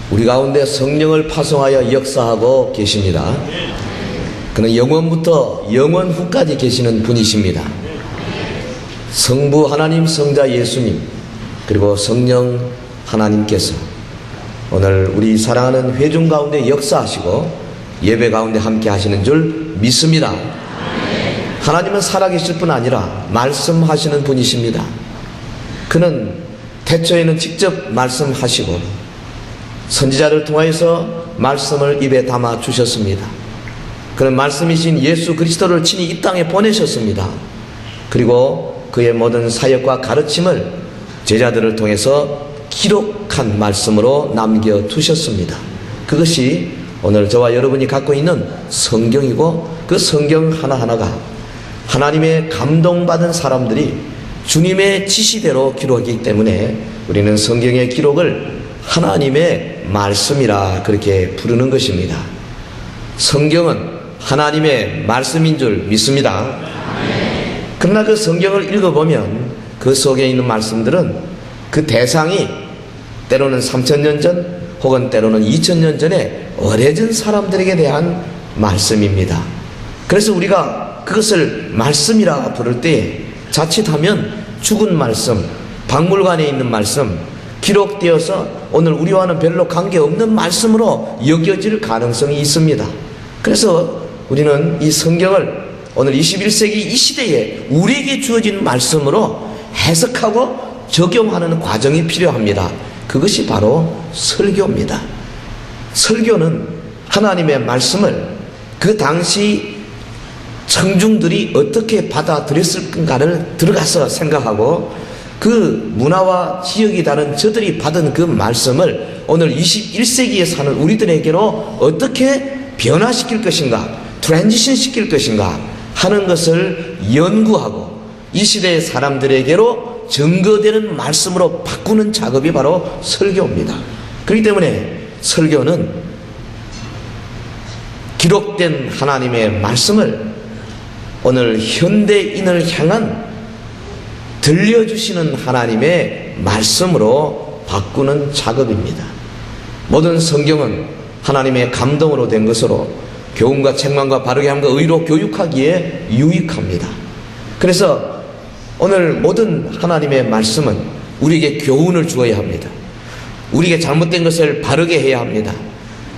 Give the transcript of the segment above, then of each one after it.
우리 가운데 성령을 파송하여 역사하고 계십니다. 그는 영원부터 영원 후까지 계시는 분이십니다. 성부 하나님, 성자 예수님, 그리고 성령 하나님께서 오늘 우리 사랑하는 회중 가운데 역사하시고 예배 가운데 함께 하시는 줄 믿습니다. 하나님은 살아계실 뿐 아니라 말씀하시는 분이십니다. 그는 태초에는 직접 말씀하시고 선지자를 통하여서 말씀을 입에 담아 주셨습니다. 그는 말씀이신 예수 그리스도를 친히 이 땅에 보내셨습니다. 그리고 그의 모든 사역과 가르침을 제자들을 통해서 기록한 말씀으로 남겨두셨습니다. 그것이 오늘 저와 여러분이 갖고 있는 성경이고, 그 성경 하나하나가 하나님의 감동받은 사람들이 주님의 지시대로 기록하기 때문에 우리는 성경의 기록을 하나님의 말씀이라 그렇게 부르는 것입니다. 성경은 하나님의 말씀인 줄 믿습니다. 그러나 그 성경을 읽어보면 그 속에 있는 말씀들은 그 대상이 때로는 3000년 전 혹은 때로는 2000년 전에 오래전 사람들에게 대한 말씀입니다. 그래서 우리가 그것을 말씀이라 부를 때 자칫하면 죽은 말씀, 박물관에 있는 말씀, 기록되어서 오늘 우리와는 별로 관계없는 말씀으로 여겨질 가능성이 있습니다. 그래서 우리는 이 성경을 오늘 21세기 이 시대에 우리에게 주어진 말씀으로 해석하고 적용하는 과정이 필요합니다. 그것이 바로 설교입니다. 설교는 하나님의 말씀을 그 당시 청중들이 어떻게 받아들였을 건가를 들어가서 생각하고 그 문화와 지역이 다른 저들이 받은 그 말씀을 오늘 21세기에 사는 우리들에게로 어떻게 변화시킬 것인가, 트랜지션 시킬 것인가 하는 것을 연구하고 이 시대의 사람들에게로 증거되는 말씀으로 바꾸는 작업이 바로 설교입니다. 그렇기 때문에 설교는 기록된 하나님의 말씀을 오늘 현대인을 향한 들려주시는 하나님의 말씀으로 바꾸는 작업입니다. 모든 성경은 하나님의 감동으로 된 것으로 교훈과 책망과 바르게 함과 의로 교육하기에 유익합니다. 그래서 오늘 모든 하나님의 말씀은 우리에게 교훈을 주어야 합니다. 우리에게 잘못된 것을 바르게 해야 합니다.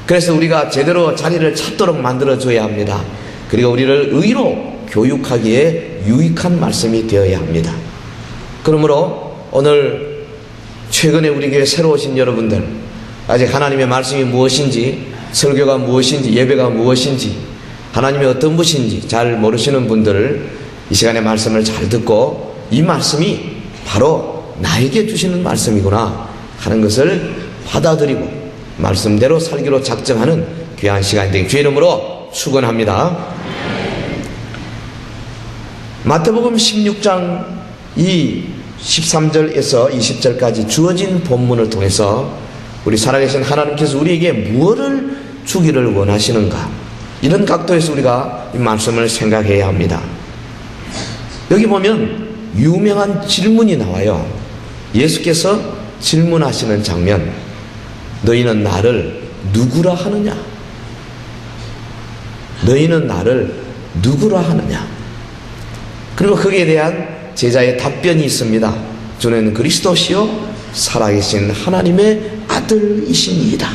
그래서 우리가 제대로 자리를 찾도록 만들어줘야 합니다. 그리고 우리를 의로 교육하기에 유익한 말씀이 되어야 합니다. 그러므로 오늘 최근에 우리 교회 새로 오신 여러분들, 아직 하나님의 말씀이 무엇인지, 설교가 무엇인지, 예배가 무엇인지, 하나님이 어떤 분이신지 잘 모르시는 분들을 이 시간에 말씀을 잘 듣고 이 말씀이 바로 나에게 주시는 말씀이구나 하는 것을 받아들이고 말씀대로 살기로 작정하는 귀한 시간이 되기 주의 이름으로 축원합니다. 마태복음 16장 이 13절에서 20절까지 주어진 본문을 통해서 우리 살아계신 하나님께서 우리에게 무엇을 주기를 원하시는가, 이런 각도에서 우리가 이 말씀을 생각해야 합니다. 여기 보면 유명한 질문이 나와요. 예수께서 질문하시는 장면, 너희는 나를 누구라 하느냐? 너희는 나를 누구라 하느냐? 그리고 거기에 대한 제자의 답변이 있습니다. 주는 그리스도시요 살아계신 하나님의 아들이시니이다.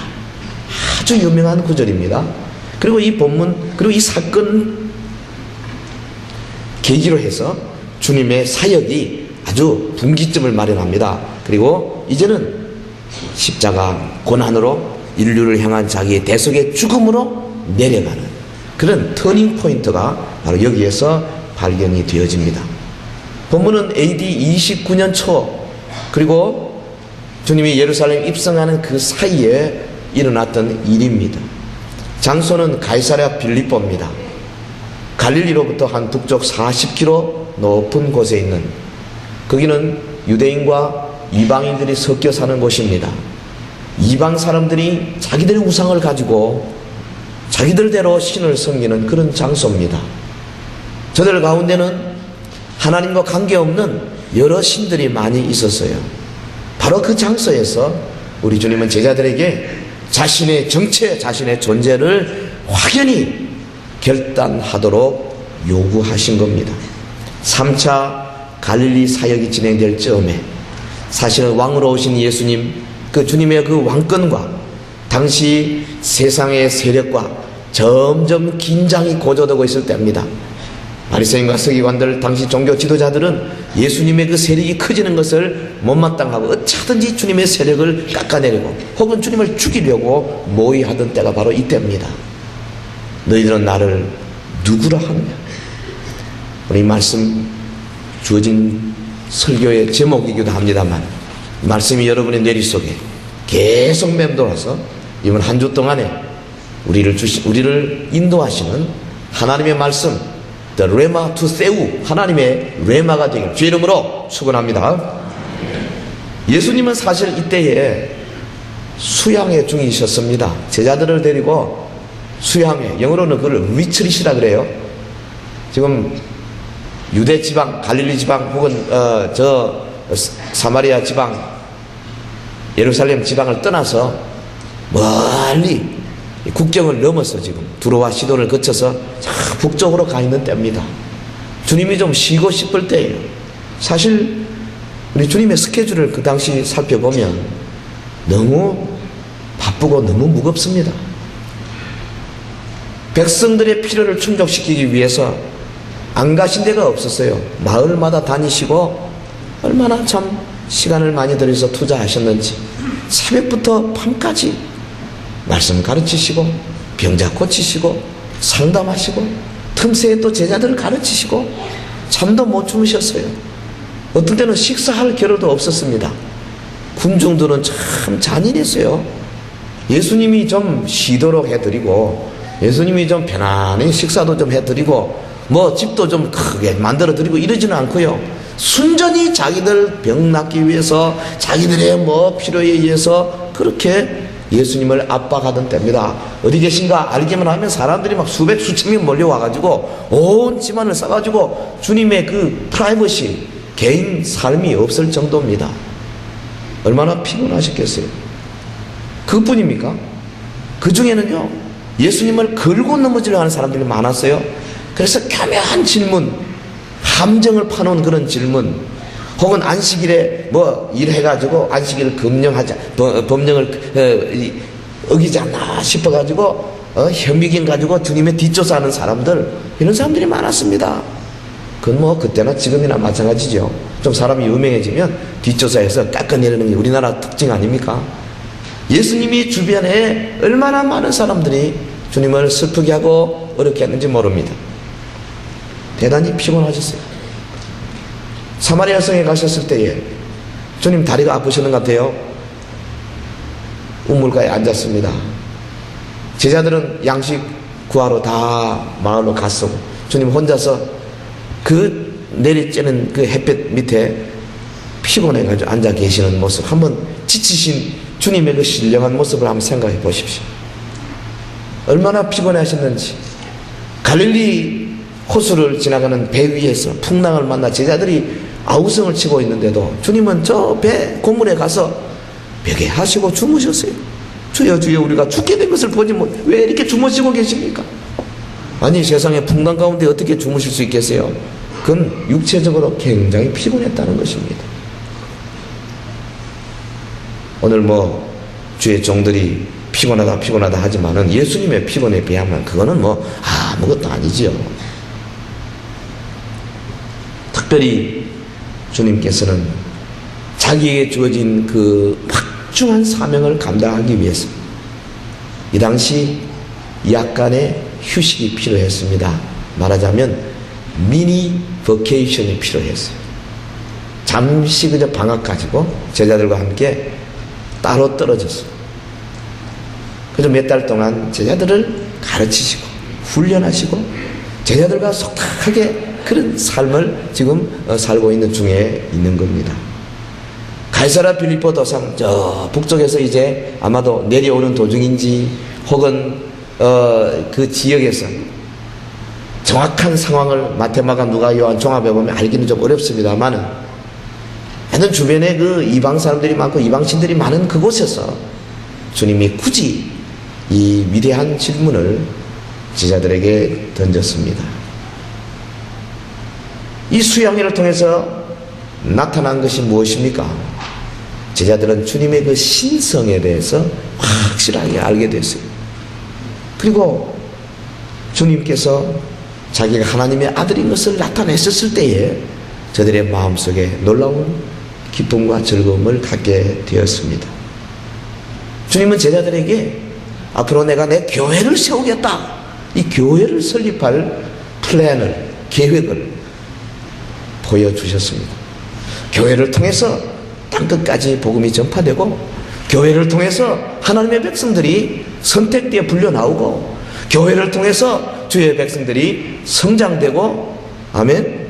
아주 유명한 구절입니다. 그리고 이 본문, 그리고 이 사건 계기로 해서 주님의 사역이 아주 분기점을 마련합니다. 그리고 이제는 십자가 고난으로 인류를 향한 자기의 대속의 죽음으로 내려가는 그런 터닝 포인트가 바로 여기에서 발견이 되어집니다. 본문은 AD 29년 초, 그리고 주님이 예루살렘 입성하는 그 사이에 일어났던 일입니다. 장소는 가이사랴 빌립보입니다. 갈릴리로부터 한 북쪽 40km 높은 곳에 있는, 거기는 유대인과 이방인들이 섞여 사는 곳입니다. 이방 사람들이 자기들의 우상을 가지고 자기들대로 신을 섬기는 그런 장소입니다. 저들 가운데는 하나님과 관계없는 여러 신들이 많이 있었어요. 바로 그 장소에서 우리 주님은 제자들에게 자신의 정체, 자신의 존재를 확연히 결단하도록 요구하신 겁니다. 3차 갈릴리 사역이 진행될 즈음에 사실은 왕으로 오신 예수님, 그 주님의 그 왕권과 당시 세상의 세력과 점점 긴장이 고조되고 있을 때입니다. 바리새인과 서기관들, 당시 종교 지도자들은 예수님의 그 세력이 커지는 것을 못마땅하고 어차든지 주님의 세력을 깎아내리고 혹은 주님을 죽이려고 모의하던 때가 바로 이때입니다. 너희들은 나를 누구라 하느냐? 우리 말씀 주어진 설교의 제목이기도 합니다만, 말씀이 여러분의 뇌리 속에 계속 맴돌아서 이번 한 주 동안에 우리를 인도하시는 하나님의 말씀, The Rhema to Seu, 하나님의 레마가 되길 주의 이름으로 축원합니다. 예수님은 사실 이때에 수양회 중이셨습니다. 제자들을 데리고 수양회, 영어로는 그걸 리트릿이라 그래요. 지금 유대 지방, 갈릴리 지방 혹은 사마리아 지방, 예루살렘 지방을 떠나서 멀리 국경을 넘어서 지금 두로와 시도를 거쳐서 북쪽으로 가 있는 때입니다. 주님이 좀 쉬고 싶을 때예요. 사실 우리 주님의 스케줄을 그 당시 살펴보면 너무 바쁘고 너무 무겁습니다. 백성들의 필요를 충족시키기 위해서 안 가신 데가 없었어요. 마을마다 다니시고 얼마나 참 시간을 많이 들여서 투자하셨는지, 새벽부터 밤까지 말씀 가르치시고 병자 고치시고 상담하시고 틈새에 또 제자들을 가르치시고 잠도 못 주무셨어요. 어떤 때는 식사할 겨를도 없었습니다. 군중들은 참 잔인했어요. 예수님이 좀 쉬도록 해드리고, 예수님이 좀 편안히 식사도 좀 해드리고, 뭐 집도 좀 크게 만들어드리고 이러지는 않고요. 순전히 자기들 병 낫기 위해서, 자기들의 뭐 필요에 의해서 그렇게 예수님을 압박하던 때입니다. 어디 계신가 알기만 하면 사람들이 막 수백 수천 명 몰려와가지고 온 집안을 싸가지고 주님의 그 프라이버시, 개인 삶이 없을 정도입니다. 얼마나 피곤하셨겠어요. 그뿐입니까? 그 중에는요, 예수님을 걸고 넘어지려고 하는 사람들이 많았어요. 그래서 교묘한 질문, 함정을 파놓은 그런 질문, 혹은 안식일에 뭐 일해가지고 안식일을 법령을 어기지 않나 싶어가지고 혐의견 가지고 주님의 뒷조사하는 사람들, 이런 사람들이 많았습니다. 그건 뭐 그때나 지금이나 마찬가지죠. 좀 사람이 유명해지면 뒷조사해서 깎아내리는 게 우리나라 특징 아닙니까? 예수님이 주변에 얼마나 많은 사람들이 주님을 슬프게 하고 어렵게 했는지 모릅니다. 대단히 피곤하셨어요. 사마리아 성에 가셨을 때에 주님 다리가 아프시는 것 같아요. 우물가에 앉았습니다. 제자들은 양식 구하러 다 마을로 갔었고, 주님 혼자서 그 내리쬐는 그 햇볕 밑에 피곤해가지고 앉아 계시는 모습, 한번 지치신 주님의 그 신령한 모습을 한번 생각해 보십시오. 얼마나 피곤하셨는지. 갈릴리 호수를 지나가는 배 위에서 풍랑을 만나 제자들이 아우성을 치고 있는데도 주님은 저 배 고물에 가서 베개 하시고 주무셨어요. 주여 주여 우리가 죽게 된 것을 보지 왜 이렇게 주무시고 계십니까? 아니, 세상에 풍랑 가운데 어떻게 주무실 수 있겠어요? 그건 육체적으로 굉장히 피곤했다는 것입니다. 오늘 뭐 주의 종들이 피곤하다 하지만은 예수님의 피곤에 비하면 그거는 뭐 아무것도 아니지요. 특별히 주님께서는 자기에게 주어진 그 막중한 사명을 감당하기 위해서 이 당시 약간의 휴식이 필요했습니다. 말하자면 미니 버케이션이 필요했어요. 잠시 그저 방학 가지고 제자들과 함께 따로 떨어졌어요. 그래서 몇 달 동안 제자들을 가르치시고 훈련하시고 제자들과 속닥하게 그런 삶을 지금 살고 있는 중에 있는 겁니다. 가이사랴 빌립보 도상 저 북쪽에서 이제 아마도 내려오는 도중인지 혹은 그 지역에서 정확한 상황을 마태마가 누가 요한 종합해 보면 알기는 좀 어렵습니다만은 하여튼 주변에 그 이방 사람들이 많고 이방신들이 많은 그곳에서 주님이 굳이 이 위대한 질문을 제자들에게 던졌습니다. 이 수양회를 통해서 나타난 것이 무엇입니까? 제자들은 주님의 그 신성에 대해서 확실하게 알게 됐어요. 그리고 주님께서 자기가 하나님의 아들인 것을 나타냈었을 때에 저들의 마음속에 놀라운 기쁨과 즐거움을 갖게 되었습니다. 주님은 제자들에게 앞으로 내가 내 교회를 세우겠다, 이 교회를 설립할 플랜을, 계획을 보여주셨습니다. 교회를 통해서 땅끝까지 복음이 전파되고, 교회를 통해서 하나님의 백성들이 선택되어 불려나오고, 교회를 통해서 주의 백성들이 성장되고, 아멘.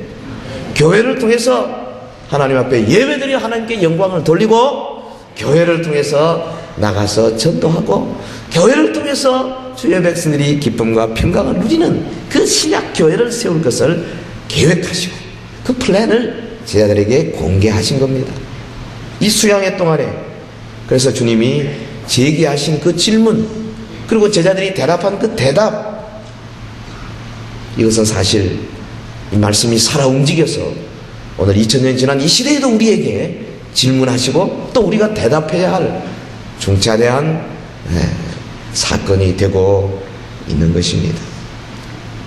교회를 통해서 하나님 앞에 예배드리 하나님께 영광을 돌리고, 교회를 통해서 나가서 전도하고, 교회를 통해서 주의 백성들이 기쁨과 평강을 누리는 그 신약 교회를 세울 것을 계획하시고 그 플랜을 제자들에게 공개하신 겁니다. 이 수양회 동안에 그래서 주님이 제기하신 그 질문, 그리고 제자들이 대답한 그 대답, 이것은 사실 이 말씀이 살아 움직여서 오늘 2000년 지난 이 시대에도 우리에게 질문하시고 또 우리가 대답해야 할 중차대한 사건이 되고 있는 것입니다.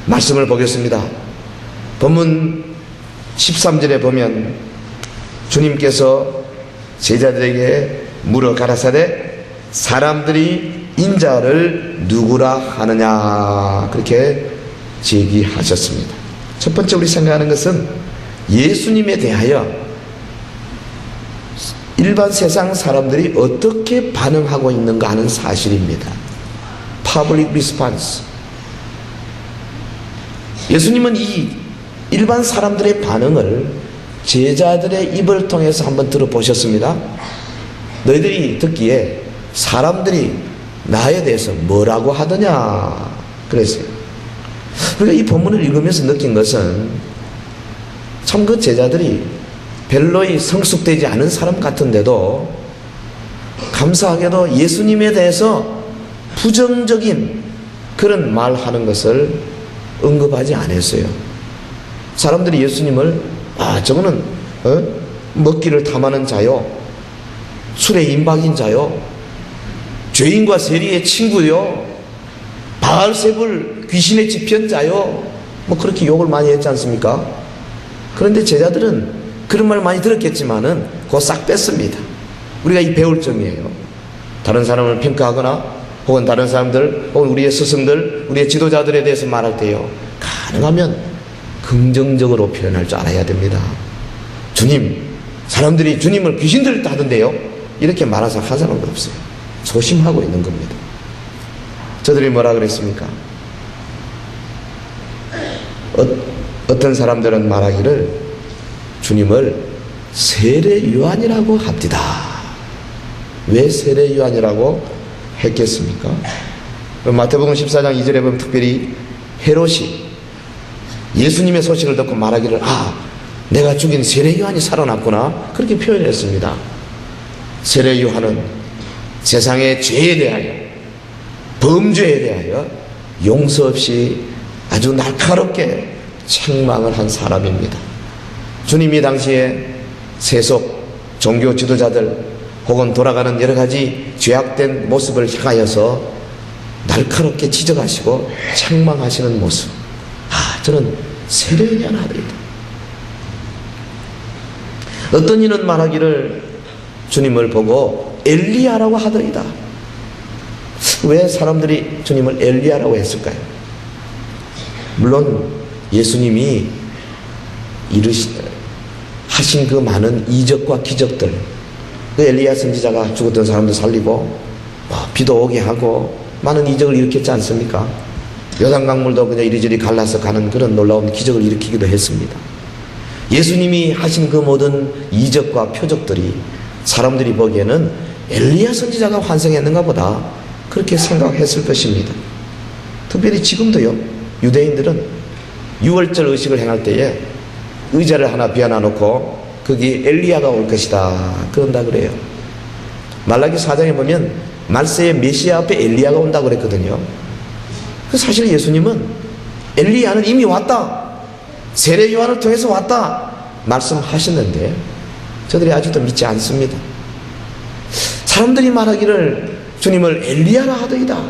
말씀을 보겠습니다. 본문 13절에 보면 주님께서 제자들에게 물어 가라사대 사람들이 인자를 누구라 하느냐, 그렇게 제기하셨습니다. 첫 번째 우리 생각하는 것은 예수님에 대하여 일반 세상 사람들이 어떻게 반응하고 있는가 하는 사실입니다. Public response. 예수님은 이 일반 사람들의 반응을 제자들의 입을 통해서 한번 들어보셨습니다. 너희들이 듣기에 사람들이 나에 대해서 뭐라고 하더냐 그랬어요. 우리가 이 본문을 읽으면서 느낀 것은 참 그 제자들이 별로이 성숙되지 않은 사람 같은데도 감사하게도 예수님에 대해서 부정적인 그런 말하는 것을 언급하지 않았어요. 사람들이 예수님을 저거는 먹기를 탐하는 자요, 술에 임박인 자요, 죄인과 세리의 친구요, 바알세불 귀신의 집현자요, 뭐 그렇게 욕을 많이 했지 않습니까? 그런데 제자들은 그런 말 많이 들었겠지만은 그거 싹 뺐습니다. 우리가 이 배울 점이에요. 다른 사람을 평가하거나 혹은 다른 사람들 혹은 우리의 스승들, 우리의 지도자들에 대해서 말할 때요, 가능하면 긍정적으로 표현할 줄 알아야 됩니다. 주님, 사람들이 주님을 귀신 들렸다 하던데요, 이렇게 말해서 한 사람도 없어요. 조심하고 있는 겁니다. 저들이 뭐라 그랬습니까? 어떤 사람들은 말하기를 주님을 세례 요한이라고 합디다. 왜 세례 요한이라고 했겠습니까? 마태복음 14장 2절에 보면 특별히 헤롯이 예수님의 소식을 듣고 말하기를 내가 죽인 세례 요한이 살아났구나, 그렇게 표현했습니다. 세례 요한은 세상의 죄에 대하여, 범죄에 대하여 용서 없이 아주 날카롭게 책망을 한 사람입니다. 주님이 당시에 세속 종교 지도자들 혹은 돌아가는 여러 가지 죄악된 모습을 향하여서 날카롭게 지적하시고 책망하시는 모습, 저는 세례요한 하더이다. 어떤 이는 말하기를 주님을 보고 엘리야라고 하더이다. 왜 사람들이 주님을 엘리야라고 했을까요? 물론 예수님이 하신 그 많은 이적과 기적들, 그 엘리야 선지자가 죽었던 사람도 살리고 비도 오게 하고 많은 이적을 일으켰지 않습니까? 요단강물도 그냥 이리저리 갈라서 가는 그런 놀라운 기적을 일으키기도 했습니다. 예수님이 하신 그 모든 이적과 표적들이 사람들이 보기에는 엘리야 선지자가 환생했는가 보다 그렇게 생각했을 것입니다. 특별히 지금도요, 유대인들은 유월절 의식을 행할 때에 의자를 하나 비워놔 놓고 거기 엘리야가 올 것이다 그런다 그래요. 말라기 4장에 보면 말세의 메시아 앞에 엘리야가 온다고 그랬거든요. 사실 예수님은 엘리야는 이미 왔다, 세례 요한을 통해서 왔다 말씀하셨는데 저들이 아직도 믿지 않습니다. 사람들이 말하기를 주님을 엘리야라 하더이다.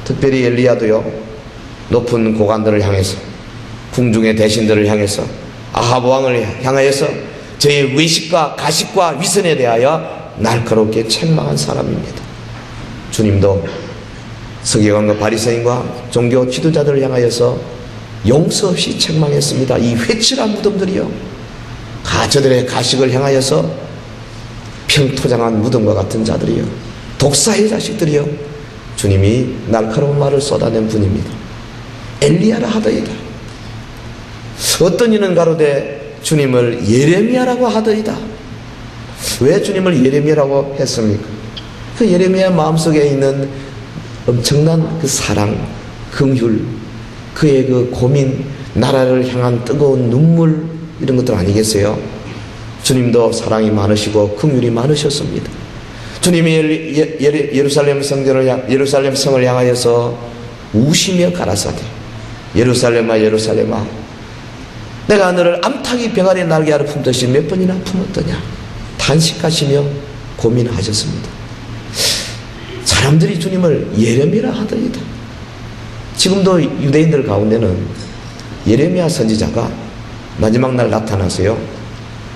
특별히 엘리야도요, 높은 고관들을 향해서, 궁중의 대신들을 향해서, 아합 왕을 향하여서 저의 외식과 가식과 위선에 대하여 날카롭게 책망한 사람입니다. 주님도 서기관과 바리새인과 종교 지도자들을 향하여서 용서 없이 책망했습니다. 이 회칠한 무덤들이요, 저들의 가식을 향하여서 평토장한 무덤과 같은 자들이요, 독사의 자식들이요, 주님이 날카로운 말을 쏟아낸 분입니다. 엘리야라 하더이다. 어떤 이는 가로되 주님을 예레미야라고 하더이다. 왜 주님을 예레미야라고 했습니까? 그 예레미야 마음속에 있는 엄청난 그 사랑, 긍휼, 그의 그 고민, 나라를 향한 뜨거운 눈물, 이런 것들 아니겠어요? 주님도 사랑이 많으시고 긍휼이 많으셨습니다. 주님이 예루살렘 성을 향하여서 우시며 가라사대, 예루살렘아 예루살렘아, 내가 너를 암탉이 병아리 날개 아래 품듯이 몇 번이나 품었더냐, 탄식하시며 고민하셨습니다. 사람들이 주님을 예레미야 하더이다. 지금도 유대인들 가운데는 예레미야 선지자가 마지막 날 나타나서요,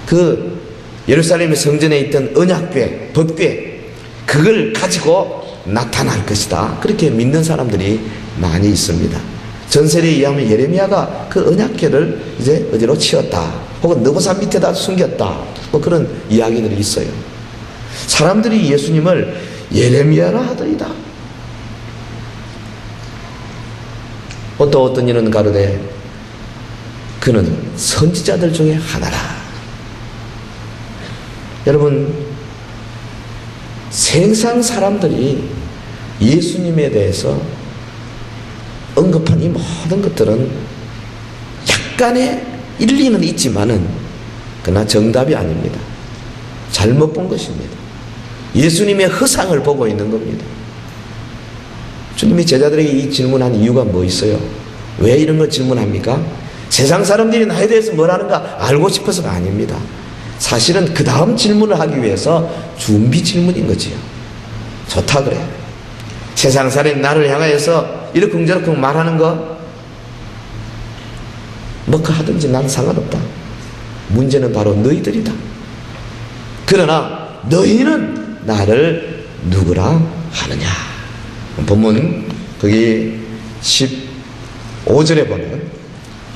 그 예루살렘의 성전에 있던 언약궤, 법궤, 그걸 가지고 나타날 것이다, 그렇게 믿는 사람들이 많이 있습니다. 전설에 의하면 예레미야가 그 언약궤를 이제 어디로 치웠다, 혹은 느보산 밑에다 숨겼다, 뭐 그런 이야기들이 있어요. 사람들이 예수님을 예레미야라 하더이다. 어떤 이는 가로되 그는 선지자들 중에 하나라. 여러분, 세상 사람들이 예수님에 대해서 언급한 이 모든 것들은 약간의 일리는 있지만은 그러나 정답이 아닙니다. 잘못 본 것입니다. 예수님의 허상을 보고 있는 겁니다. 주님이 제자들에게 이 질문한 이유가 뭐 있어요? 왜 이런 걸 질문합니까? 세상 사람들이 나에 대해서 뭘 하는가 알고 싶어서가 아닙니다. 사실은 그 다음 질문을 하기 위해서 준비 질문인 거지요. 좋다 그래, 세상 사람이 나를 향하여서 이렇게 저렇게 말하는 거 뭐가 하든지 난 상관없다. 문제는 바로 너희들이다. 그러나 너희는 나를 누구라 하느냐. 본문 거기 15절에 보면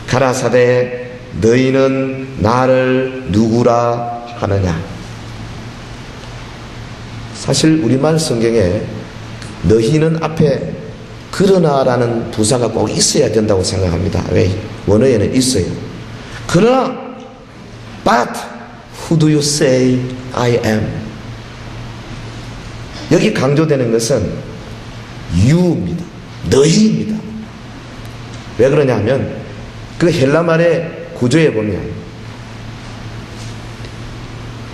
가라사대 너희는 나를 누구라 하느냐. 사실 우리말 성경에 너희는 앞에 그러나라는 부사가 꼭 있어야 된다고 생각합니다. 왜? 원어에는 있어요. 그러나 but who do you say I am? 여기 강조되는 것은 you입니다. 너희입니다. 왜 그러냐면 그 헬라말의 구조에 보면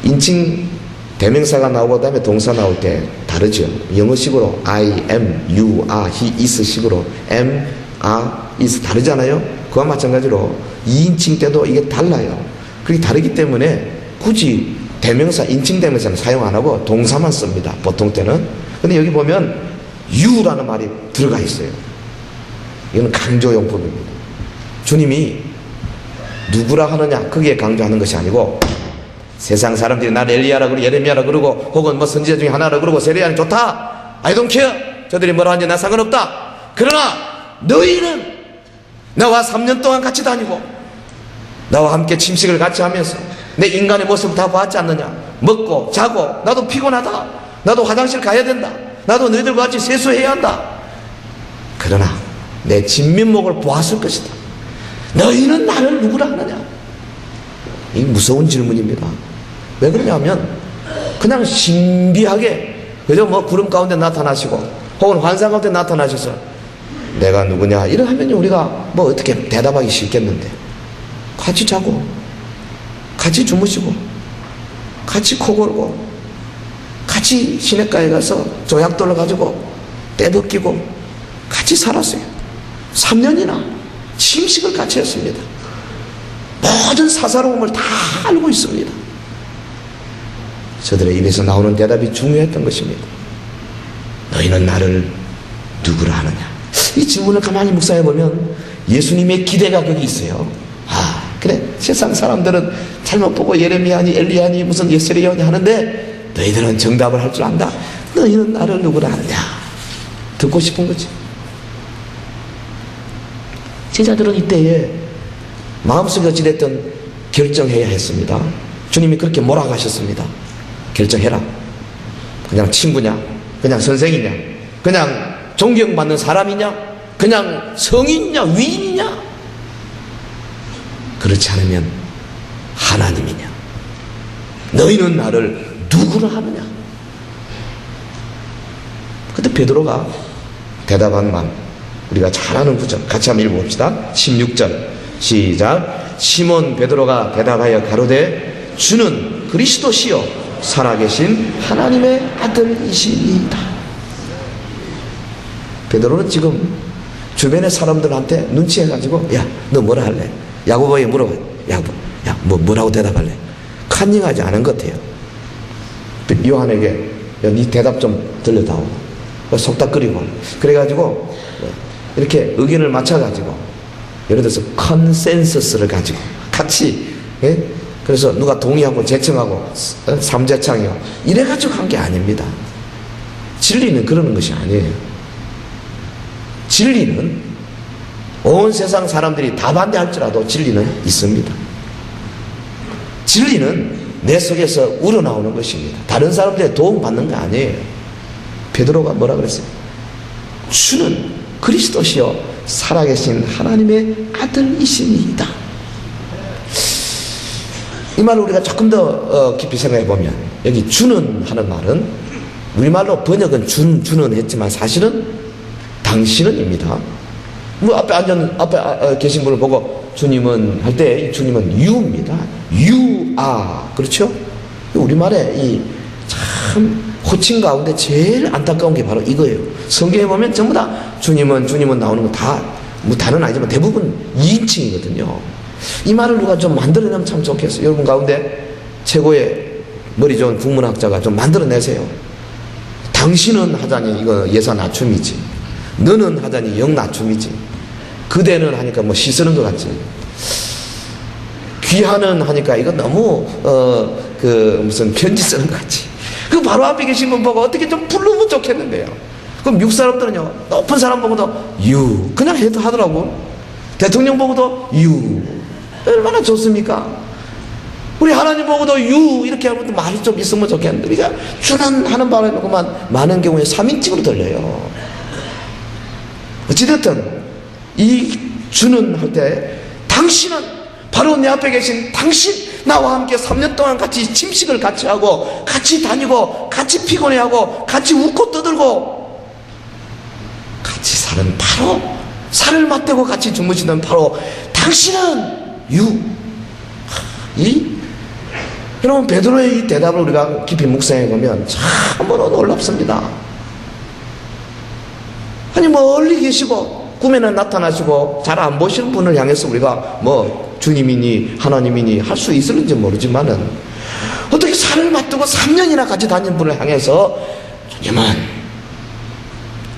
인칭 대명사가 나오고 그다음에 동사 나올 때 다르죠. 영어식으로 I am, you are, he is 식으로 am, are, is 다르잖아요. 그와 마찬가지로 2인칭 때도 이게 달라요. 그게 다르기 때문에 굳이 대명사, 인칭 대명사는 사용 안 하고 동사만 씁니다. 보통 때는. 근데 여기 보면 you라는 말이 들어가 있어요. 이건 강조용법입니다. 주님이 누구라 하느냐 거기에 강조하는 것이 아니고 세상 사람들이 나를 엘리야라 그러고 예레미야라 그러고 혹은 뭐 선지자 중에 하나라 그러고 세례야는 좋다, I don't care, 저들이 뭐라 하는지 나 상관없다. 그러나 너희는 나와 3년 동안 같이 다니고 나와 함께 침식을 같이 하면서 내 인간의 모습을 다 봤지 않느냐. 먹고 자고 나도 피곤하다, 나도 화장실 가야 된다, 나도 너희들과 같이 세수해야 한다. 그러나 내 진면목을 보았을 것이다. 너희는 나를 누구라 하느냐. 이 무서운 질문입니다. 왜 그러냐면 그냥 신비하게 그저 뭐 구름 가운데 나타나시고 혹은 환상 가운데 나타나셔서 내가 누구냐 이러 하면 우리가 뭐 어떻게 대답하기 쉽겠는데, 같이 자고 같이 주무시고 같이 코 골고 같이 시냇가에 가서 조약돌을 가지고 떼벗기고 같이 살았어요. 3년이나 침식을 같이 했습니다. 모든 사사로움을 다 알고 있습니다. 저들의 입에서 나오는 대답이 중요했던 것입니다. 너희는 나를 누구라 하느냐? 이 질문을 가만히 묵상해 보면 예수님의 기대가 거기 있어요. 아, 그래, 세상 사람들은 잘못 보고 예레미야니 엘리야니 무슨 예스레야니 하는데 너희들은 정답을 할 줄 안다. 너희는 나를 누구라 하느냐? 듣고 싶은 거지. 제자들은 이때에 마음속에 어찌됐든 결정해야 했습니다. 주님이 그렇게 몰아가셨습니다. 결정해라. 그냥 친구냐? 그냥 선생이냐? 그냥 존경받는 사람이냐? 그냥 성인이냐? 위인이냐? 그렇지 않으면 하나님이냐? 너희는 나를 누구라 하느냐? 그때 베드로가 대답한 말, 우리가 잘 아는 구절 같이 한번 읽어봅시다. 16절 시작. 시몬 베드로가 대답하여 가로되 주는 그리스도시요 살아계신 하나님의 아들이시니이다. 베드로는 지금 주변의 사람들한테 눈치해가지고 야, 너 뭐라 할래? 야고보에 물어봐. 야고보, 야, 뭐라고 대답할래? 간증하지 않은 것 같아요. 요한에게 야, 네 대답 좀 들려다오. 속닥거리고 그래가지고 이렇게 의견을 맞춰가지고 예를 들어서 컨센서스를 가지고 같이, 예? 그래서 누가 동의하고 제청하고 삼재창이요 이래가지고 한 게 아닙니다. 진리는 그러는 것이 아니에요. 진리는 온 세상 사람들이 다 반대할지라도 진리는 있습니다. 진리는 내 속에서 우러나오는 것입니다. 다른 사람들의 도움 받는 거 아니에요. 베드로가 뭐라 그랬어요? 주는 그리스도시요 살아계신 하나님의 아들이시니이다. 이 말을 우리가 조금 더 깊이 생각해 보면 여기 주는 하는 말은 우리말로 번역은 주는 했지만 사실은 당신은입니다. 뭐 앞에 계신 분을 보고 주님은 할 때 주님은 유입니다. 유아, 그렇죠? 우리말에 이 참 호칭 가운데 제일 안타까운 게 바로 이거예요. 성경에 보면 전부 다 주님은 나오는 거 다, 뭐 다는 아니지만 대부분 2인칭이거든요. 이 말을 누가 좀 만들어내면 참 좋겠어요. 여러분 가운데 최고의 머리 좋은 국문학자가 좀 만들어내세요. 당신은 하자니 이거 예사 낮춤이지. 너는 하자니 영 낮춤이지. 그대는 하니까 뭐 시 쓰는 것 같지. 귀하는 하니까 이거 너무 무슨 편지 쓰는 것 같지. 그 바로 앞에 계신 분 보고 어떻게 좀 부르면 좋겠는데요. 그럼 미국 사람들은요, 높은 사람 보고도 유 그냥 해도 하더라고. 대통령 보고도 유 얼마나 좋습니까? 우리 하나님 보고도 유 이렇게 하면 말이 좀 있으면 좋겠는데 우리가 주는 하는 바람에 그만 많은 경우에 3인칭으로 들려요. 어찌됐든 이 주는 할 때 당신은 바로 내 앞에 계신 당신, 나와 함께 3년 동안 같이 침식을 같이 하고 같이 다니고 같이 피곤해하고 같이 웃고 떠들고 같이 사는 바로 살을 맞대고 같이 주무시는 바로 당신은 여러분 베드로의 이 대답을 우리가 깊이 묵상해 보면 참으로 놀랍습니다. 아니 멀리 계시고 꿈에는 나타나시고 잘 안 보시는 분을 향해서 우리가 뭐 주님이니 하나님이니 할 수 있을지 모르지만은 어떻게 살을 맞두고 3년이나 같이 다닌 분을 향해서 주님은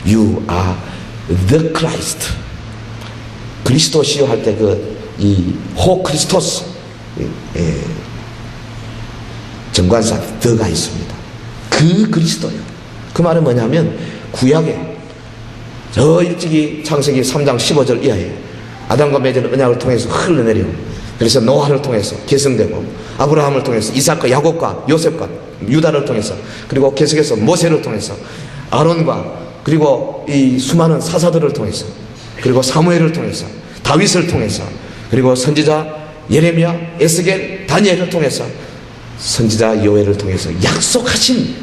You are the Christ, 그리스도시요 할 때 이 호 크리스토스 정관사 더가 있습니다. 그 그리스도요. 그 말은 뭐냐면 구약에 저 일찍이 창세기 3장 15절 이하에 아담과 맺은 언약을 통해서 흘러내려 그래서 노아를 통해서 계승되고 아브라함을 통해서 이삭과 야곱과 요셉과 유다를 통해서 그리고 계속해서 모세를 통해서 아론과 그리고 이 수많은 사사들을 통해서 그리고 사무엘을 통해서 다윗을 통해서 그리고 선지자 예레미야, 에스겔, 다니엘을 통해서 선지자 요엘을 통해서 약속하신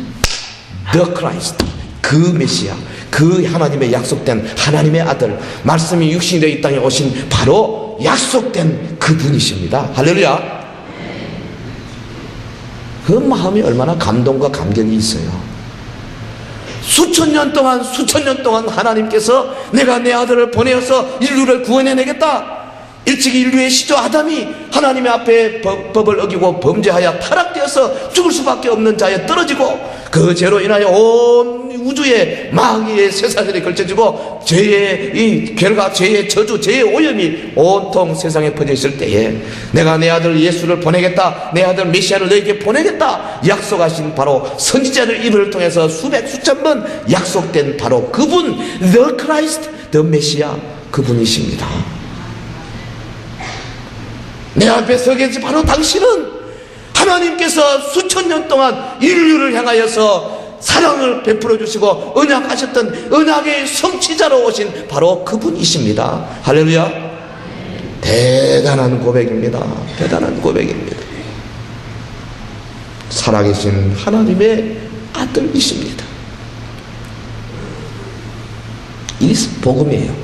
The Christ, 그 메시아, 그 하나님의 약속된 하나님의 아들, 말씀이 육신이 되어 이 땅에 오신 바로 약속된 그분이십니다. 할렐루야. 그 마음이 얼마나 감동과 감격이 있어요. 수천 년 동안 하나님께서 내가 내 아들을 보내어서 인류를 구원해내겠다. 일찍이 인류의 시조 아담이 하나님의 앞에 법을 어기고 범죄하여 타락되어서 죽을 수밖에 없는 자에 떨어지고 그 죄로 인하여 온 우주의 마귀의 쇠사슬이 걸쳐지고 죄의 이 결과, 죄의 저주, 죄의 오염이 온통 세상에 퍼져 있을 때에 내가 내 아들 예수를 보내겠다, 내 아들 메시아를 너에게 보내겠다 약속하신 바로 선지자들 입을 통해서 수백 수천 번 약속된 바로 그분, The Christ, The 메시아, 그분이십니다. 내 앞에 서 계신 바로 당신은 하나님께서 수천 년 동안 인류를 향하여서 사랑을 베풀어 주시고 언약하셨던 언약의 성취자로 오신 바로 그분이십니다. 할렐루야. 대단한 고백입니다. 대단한 고백입니다. 살아계신 하나님의 아들이십니다. 이 복음이에요.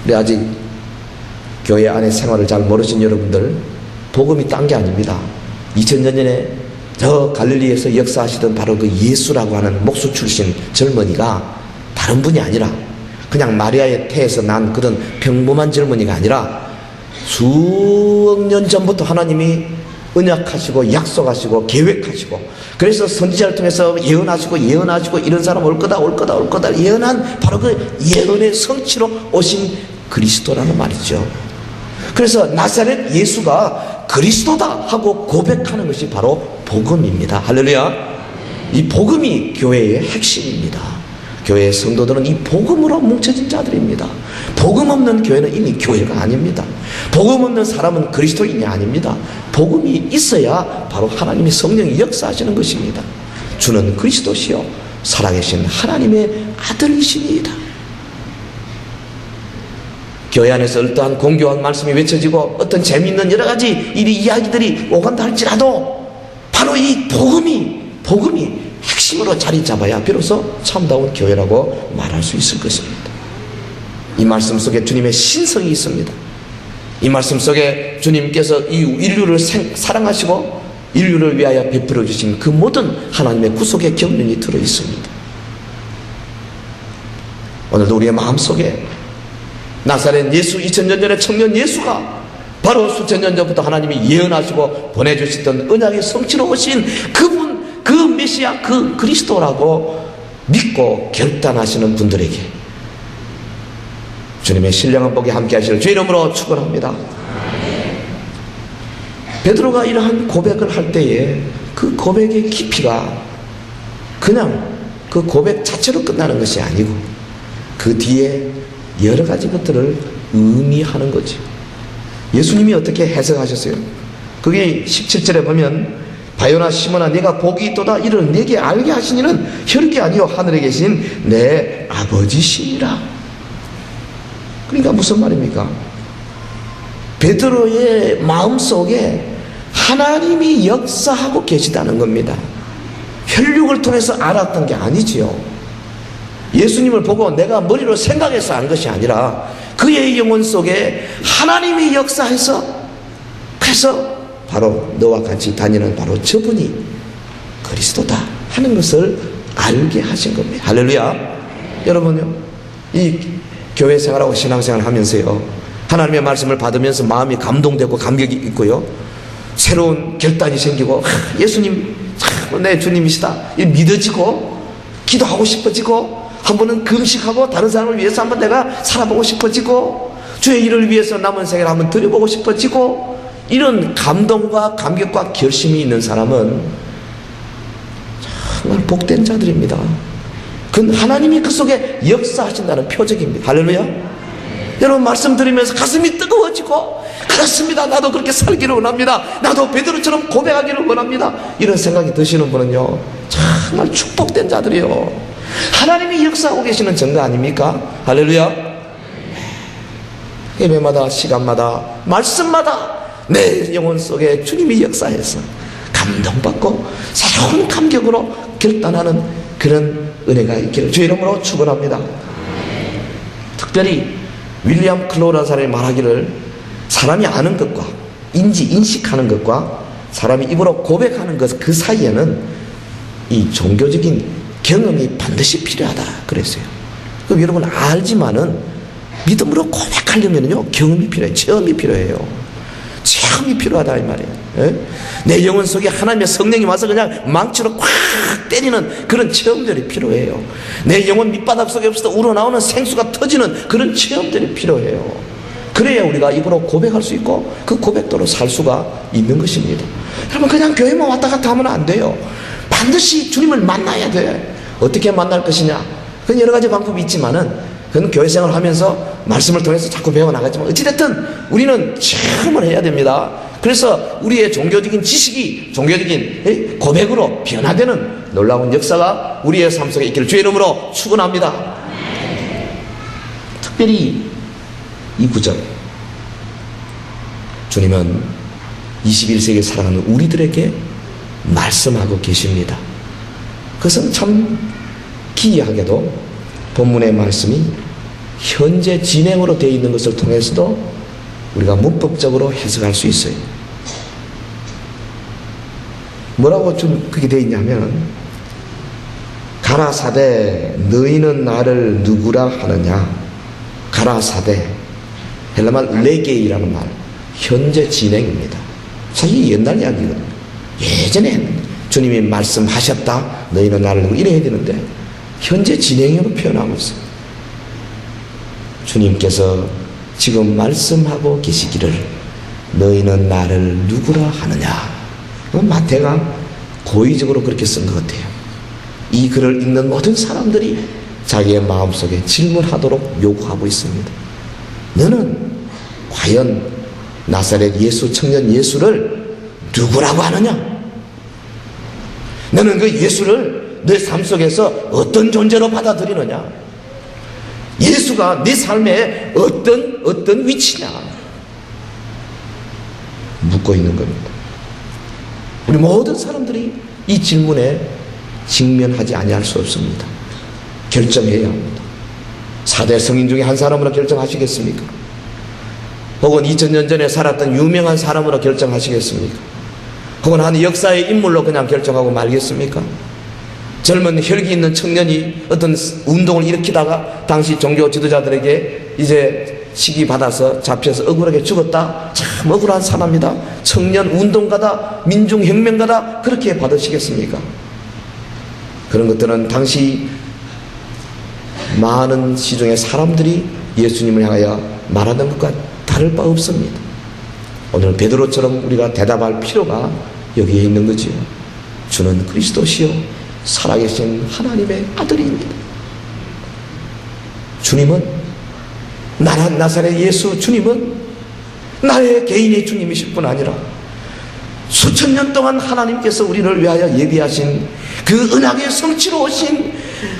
우리 아직 교회 안에 생활을 잘 모르신 여러분들, 복음이 딴 게 아닙니다. 2000년 전에 저 갈릴리에서 역사하시던 바로 그 예수라고 하는 목수 출신 젊은이가 다른 분이 아니라 그냥 마리아의 태에서 난 그런 평범한 젊은이가 아니라 수억 년 전부터 하나님이 언약하시고 약속하시고 계획하시고 그래서 선지자를 통해서 예언하시고 이런 사람 올 거다 예언한 바로 그 예언의 성취로 오신 그리스도라는 말이죠. 그래서 나사렛 예수가 그리스도다 하고 고백하는 것이 바로 복음입니다. 할렐루야. 이 복음이 교회의 핵심입니다. 교회의 성도들은 이 복음으로 뭉쳐진 자들입니다. 복음 없는 교회는 이미 교회가 아닙니다. 복음 없는 사람은 그리스도인이 아닙니다. 복음이 있어야 바로 하나님의 성령이 역사하시는 것입니다. 주는 그리스도시요 살아계신 하나님의 아들이십니다. 교회 안에서 어떠한 공교한 말씀이 외쳐지고 어떤 재미있는 여러 가지 이야기들이 오간다 할지라도 바로 이 복음이 핵심으로 자리 잡아야 비로소 참다운 교회라고 말할 수 있을 것입니다. 이 말씀 속에 주님의 신성이 있습니다. 이 말씀 속에 주님께서 이 인류를 사랑하시고 인류를 위하여 베풀어 주신 그 모든 하나님의 구속의 경륜이 들어 있습니다. 오늘도 우리의 마음속에 나사렛 예수, 2000년 전의 청년 예수가 바로 수천 년 전부터 하나님이 예언하시고 보내주셨던 언약의 성취로 오신 그분, 그 메시아, 그 그리스도라고 믿고 결단하시는 분들에게 주님의 신령한 복이 함께 하시를 주의 이름으로 축원합니다. 베드로가 이러한 고백을 할 때에 그 고백의 깊이가 그냥 그 고백 자체로 끝나는 것이 아니고 그 뒤에 여러 가지 것들을 의미하는 거지. 예수님이 어떻게 해석하셨어요? 그게 17절에 보면 바요나 시몬아 네가 복이 있도다 이를 네게 알게 하신 이는 혈육이 아니요 하늘에 계신 내 아버지시니라. 그러니까 무슨 말입니까? 베드로의 마음속에 하나님이 역사하고 계시다는 겁니다. 혈육을 통해서 알았던 게 아니지요. 예수님을 보고 내가 머리로 생각해서 안 것이 아니라 그의 영혼 속에 하나님이 역사해서 그래서 바로 너와 같이 다니는 바로 저분이 그리스도다 하는 것을 알게 하신 겁니다. 할렐루야. 여러분요, 이 교회 생활하고 신앙생활 하면서요 하나님의 말씀을 받으면서 마음이 감동되고 감격이 있고요 새로운 결단이 생기고 예수님 내 주님이시다 믿어지고 기도하고 싶어지고 한 번은 금식하고 다른 사람을 위해서 한번 내가 살아보고 싶어지고 주의 일을 위해서 남은 생애를 한번 드려보고 싶어지고 이런 감동과 감격과 결심이 있는 사람은 정말 복된 자들입니다. 그건 하나님이 그 속에 역사하신다는 표적입니다. 할렐루야. 여러분 말씀 드리면서 가슴이 뜨거워지고 그렇습니다. 나도 그렇게 살기를 원합니다. 나도 베드로처럼 고백하기를 원합니다. 이런 생각이 드시는 분은요 정말 축복된 자들이요 하나님이 역사하고 계시는 증거 아닙니까? 할렐루야. 예배마다 시간마다 말씀마다 내 영혼 속에 주님이 역사해서 감동받고 새로운 감격으로 결단하는 그런 은혜가 있기를 주의 이름으로 축원합니다. 특별히 윌리엄 클로우라는 사람이 말하기를 사람이 아는 것과 인식하는 것과 사람이 입으로 고백하는 것 그 사이에는 이 종교적인 경험이 반드시 필요하다 그랬어요. 그럼 여러분 알지만은 믿음으로 고백하려면요 경험이 필요해요. 체험이 필요해요. 체험이 필요하다 이 말이에요. 예? 내 영혼 속에 하나님의 성령이 와서 그냥 망치로 꽉 때리는 그런 체험들이 필요해요. 내 영혼 밑바닥 속에서 우러나오는 생수가 터지는 그런 체험들이 필요해요. 그래야 우리가 입으로 고백할 수 있고 그 고백대로 살 수가 있는 것입니다. 여러분 그냥 교회만 왔다 갔다 하면 안 돼요. 반드시 주님을 만나야 돼. 어떻게 만날 것이냐? 그건 여러 가지 방법이 있지만은 그건 교회 생활을 하면서 말씀을 통해서 자꾸 배워나가지만 어찌됐든 우리는 체험을 해야 됩니다. 그래서 우리의 종교적인 지식이 종교적인 고백으로 변화되는 놀라운 역사가 우리의 삶 속에 있기를 주의 이름으로 축원합니다. 특별히 이 구절, 주님은 21세기를 살아가는 우리들에게 말씀하고 계십니다. 그것은 참 기이하게도 본문의 말씀이 현재 진행으로 되어 있는 것을 통해서도 우리가 문법적으로 해석할 수 있어요. 뭐라고 좀 그게 되어 있냐면, 가라사대 너희는 나를 누구라 하느냐. 가라사대, 헬라말 레게이라는 말, 현재 진행입니다. 사실 옛날 이야기거든요. 예전에 주님이 말씀하셨다, 너희는 나를 누구 이래야 되는데 현재 진행으로 표현하고 있어요. 주님께서 지금 말씀하고 계시기를 너희는 나를 누구라 하느냐. 마태가 고의적으로 그렇게 쓴 것 같아요. 이 글을 읽는 모든 사람들이 자기의 마음속에 질문하도록 요구하고 있습니다. 너는 과연 나사렛 예수, 청년 예수를 누구라고 하느냐? 너는 그 예수를 내 삶 속에서 어떤 존재로 받아들이느냐? 예수가 내 삶에 어떤 위치냐? 묻고 있는 겁니다. 우리 모든 사람들이 이 질문에 직면하지 아니할 수 없습니다. 결정해야 합니다. 4대 성인 중에 한 사람으로 결정하시겠습니까? 혹은 2000년 전에 살았던 유명한 사람으로 결정하시겠습니까? 혹은 한 역사의 인물로 그냥 결정하고 말겠습니까? 젊은 혈기 있는 청년이 어떤 운동을 일으키다가 당시 종교 지도자들에게 이제 시기 받아서 잡혀서 억울하게 죽었다. 참 억울한 사람이다. 청년 운동가다. 민중혁명가다. 그렇게 받으시겠습니까? 그런 것들은 당시 많은 시중의 사람들이 예수님을 향하여 말하는 것과 다를 바 없습니다. 오늘 베드로처럼 우리가 대답할 필요가 여기에 있는 거지요. 주는 그리스도시요 살아계신 하나님의 아들입니다. 주님은 나사렛 예수 주님은 나의 개인의 주님이실 뿐 아니라 수천 년 동안 하나님께서 우리를 위하여 예비하신 그恩악의 성취로 오신,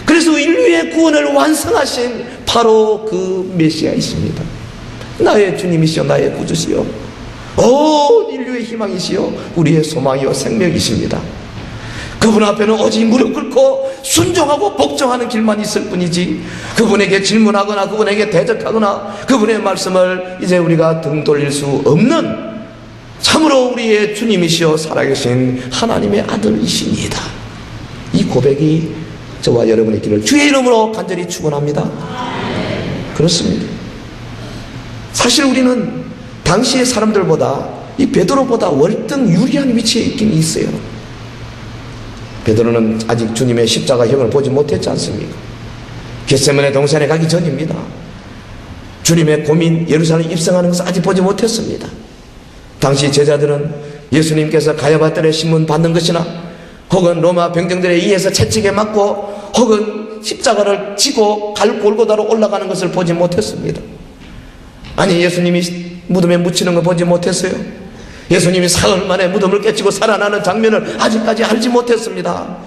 그래서 인류의 구원을 완성하신 바로 그 메시아이십니다. 나의 주님이시여 나의 구주시여 온 인류의 희망이시여 우리의 소망이요 생명이십니다. 그분 앞에는 오직 무릎 꿇고 순종하고 복종하는 길만 있을 뿐이지, 그분에게 질문하거나 그분에게 대적하거나 그분의 말씀을 이제 우리가 등 돌릴 수 없는 참으로 우리의 주님이시여 살아계신 하나님의 아들이십니다. 이 고백이 저와 여러분의 길을 주의 이름으로 간절히 축원합니다. 그렇습니다. 사실 우리는 당시의 사람들보다 이 베드로보다 월등 유리한 위치에 있긴 있어요. 베드로는 아직 주님의 십자가형을 보지 못했지 않습니까? 겟세마네 동산에 가기 전입니다. 주님의 고민 예루살렘 입성하는 것을 아직 보지 못했습니다. 당시 제자들은 예수님께서 가야바들의 신문 받는 것이나 혹은 로마 병정들에 의해서 채찍에 맞고 혹은 십자가를 지고 골고다로 올라가는 것을 보지 못했습니다. 아니 예수님이 무덤에 묻히는 거 보지 못했어요. 예수님이 사흘 만에 무덤을 깨치고 살아나는 장면을 아직까지 알지 못했습니다.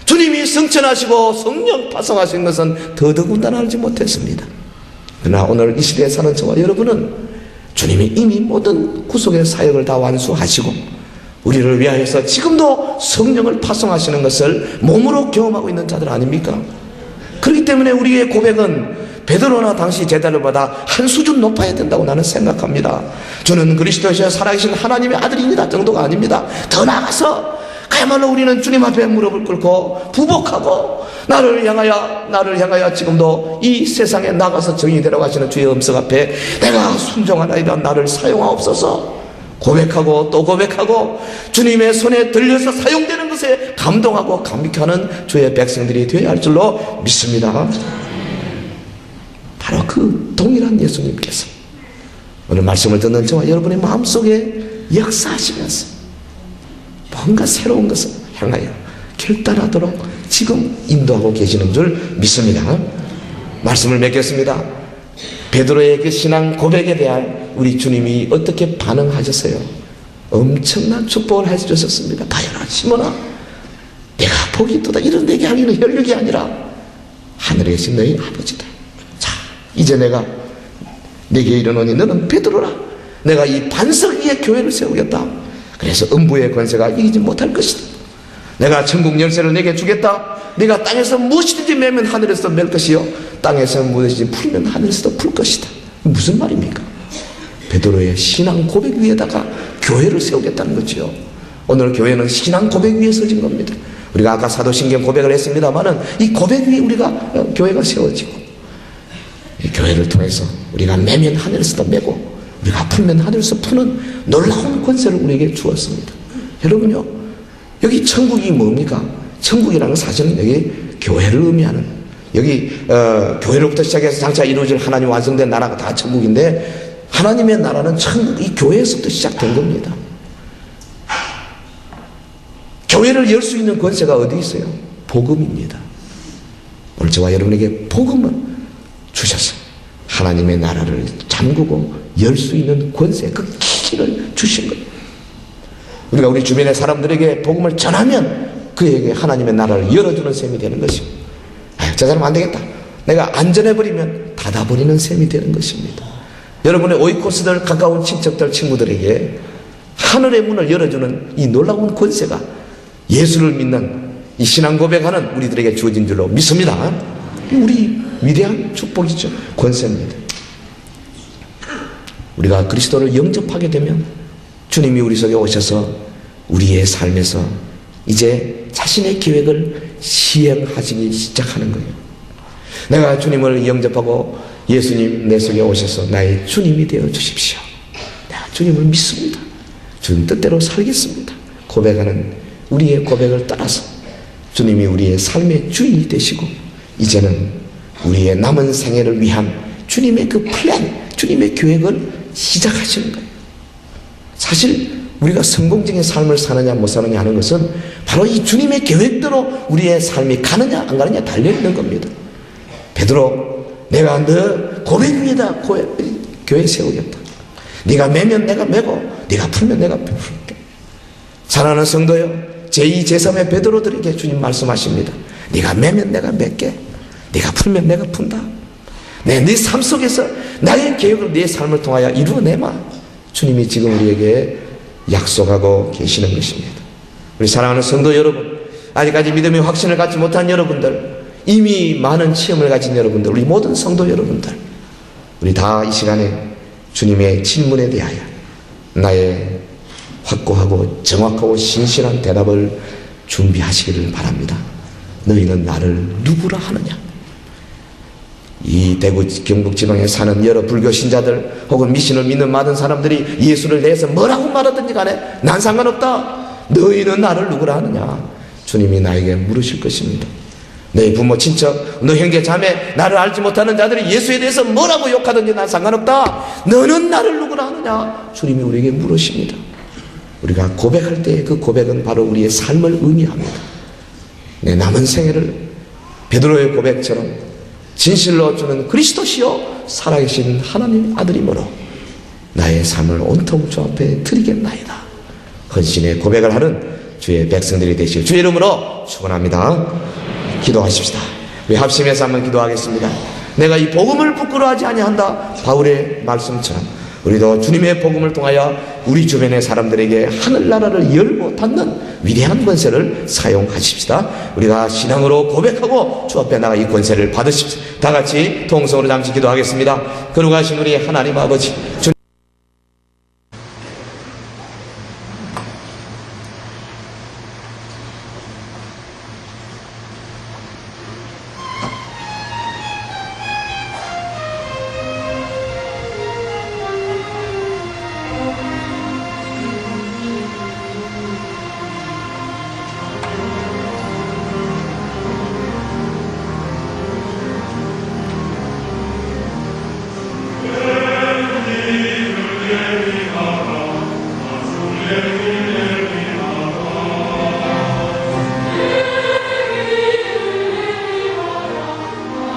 주님이 승천하시고 성령 파송하신 것은 더더군다나 알지 못했습니다. 그러나 오늘 이 시대에 사는 저와 여러분은 주님이 이미 모든 구속의 사역을 다 완수하시고 우리를 위하여서 지금도 성령을 파송하시는 것을 몸으로 경험하고 있는 자들 아닙니까? 그렇기 때문에 우리의 고백은 베드로나 당시 제자들보다 한 수준 높아야 된다고 나는 생각합니다. 저는 그리스도시여 살아계신 하나님의 아들입니다 정도가 아닙니다. 더 나아가서 그야말로 우리는 주님 앞에 무릎을 꿇고 부복하고 나를 향하여 지금도 이 세상에 나가서 정의 되라고 하시는 주의 음성 앞에 내가 순종하나이다, 나를 사용하옵소서 고백하고 또 고백하고 주님의 손에 들려서 사용되는 것에 감동하고 감격하는 주의 백성들이 되어야 할 줄로 믿습니다. 바로 그 동일한 예수님께서 오늘 말씀을 듣는 저와 여러분의 마음속에 역사하시면서 뭔가 새로운 것을 향하여 결단하도록 지금 인도하고 계시는 줄 믿습니다. 말씀을 맺겠습니다. 베드로의 그 신앙 고백에 대한 우리 주님이 어떻게 반응하셨어요? 엄청난 축복을 해주셨습니다. 가여라 시몬아, 내가 복이 있도다. 이런 얘기하기는 혈육이 아니라 하늘에 계신 너희 아버지다. 자, 이제 내가 내게 이르노니 너는 베드로라. 내가 이 반석 위에 교회를 세우겠다. 그래서 음부의 권세가 이기지 못할 것이다. 내가 천국 열쇠를 내게 주겠다. 네가 땅에서 무엇이든지 매면 하늘에서 맬 것이요 땅에서 무엇이든지 풀면 하늘에서도 풀 것이다. 무슨 말입니까? 베드로의 신앙 고백 위에다가 교회를 세우겠다는 거죠. 오늘 교회는 신앙 고백 위에 서진 겁니다. 우리가 아까 사도신경 고백을 했습니다마는 이 고백 위에 우리가 교회가 세워지고 이 교회를 통해서 우리가 매면 하늘에서도 매고 우리가 풀면 하늘에서 푸는 놀라운 권세를 우리에게 주었습니다. 여러분요, 여기 천국이 뭡니까? 천국이라는 사실은 여기 교회를 의미하는, 여기 교회로부터 시작해서 장차 이루어질 하나님 완성된 나라가 다 천국인데 하나님의 나라는 천국, 이 교회에서부터 시작된 겁니다. 교회를 열 수 있는 권세가 어디 있어요? 복음입니다. 오늘 저와 여러분에게 복음을 주셔서 하나님의 나라를 잠그고 열 수 있는 권세, 그 기회를 주신 거예요. 우리가 우리 주변의 사람들에게 복음을 전하면 그에게 하나님의 나라를 열어주는 셈이 되는 것이고, 저 사람 안 되겠다, 내가 안 전해버리면 닫아버리는 셈이 되는 것입니다. 여러분의 오이코스들, 가까운 친척들, 친구들에게 하늘의 문을 열어주는 이 놀라운 권세가 예수를 믿는 이 신앙 고백하는 우리들에게 주어진 줄로 믿습니다. 우리 위대한 축복이죠. 권세입니다. 우리가 그리스도를 영접하게 되면 주님이 우리 속에 오셔서 우리의 삶에서 이제 자신의 계획을 시행하시기 시작하는 거예요. 내가 주님을 영접하고 예수님 내 속에 오셔서 나의 주님이 되어 주십시오. 내가 주님을 믿습니다. 주님 뜻대로 살겠습니다. 고백하는 우리의 고백을 따라서 주님이 우리의 삶의 주인이 되시고 이제는 우리의 남은 생애를 위한 주님의 그 플랜, 주님의 계획을 시작하시는 거예요. 사실 우리가 성공적인 삶을 사느냐 못 사느냐 하는 것은 바로 이 주님의 계획대로 우리의 삶이 가느냐 안 가느냐 달려있는 겁니다. 베드로, 내가 너 고백 위에다 교회 세우겠다. 네가 매면 내가 매고 네가 풀면 내가 풀게. 사랑하는 성도요, 제2, 제3의 베드로들에게 주님 말씀하십니다. 네가 매면 내가 맺게, 네가 풀면 내가 푼다. 네 삶 속에서 나의 계획을 네 삶을 통하여 이루어내마. 주님이 지금 우리에게 약속하고 계시는 것입니다. 우리 사랑하는 성도 여러분, 아직까지 믿음의 확신을 갖지 못한 여러분들, 이미 많은 체험을 가진 여러분들, 우리 모든 성도 여러분들, 우리 다 이 시간에 주님의 질문에 대하여 나의 확고하고 정확하고 신실한 대답을 준비하시기를 바랍니다. 너희는 나를 누구라 하느냐? 이 대구 경북 지방에 사는 여러 불교 신자들 혹은 미신을 믿는 많은 사람들이 예수를 대해서 뭐라고 말하든지 간에 난 상관없다. 너희는 나를 누구라 하느냐? 주님이 나에게 물으실 것입니다. 너희 부모 친척, 너 형제 자매, 나를 알지 못하는 자들이 예수에 대해서 뭐라고 욕하든지 난 상관없다. 너는 나를 누구라 하느냐? 주님이 우리에게 물으십니다. 우리가 고백할 때 그 고백은 바로 우리의 삶을 의미합니다. 내 남은 생애를 베드로의 고백처럼 진실로 주는 그리스도시요 살아계신 하나님 아들이므로 나의 삶을 온통 주 앞에 드리겠나이다. 헌신의 고백을 하는 주의 백성들이 되시길 주의 이름으로 축원합니다. 기도하십시다. 우리 합심해서 한번 기도하겠습니다. 내가 이 복음을 부끄러워하지 아니한다. 바울의 말씀처럼 우리도 주님의 복음을 통하여 우리 주변의 사람들에게 하늘나라를 열고 닫는 위대한 권세를 사용하십시다. 우리가 신앙으로 고백하고 주 앞에 나가 이 권세를 받으십시오. 다 같이 통성으로 잠시 기도하겠습니다. 거룩하신 우리 하나님 아버지,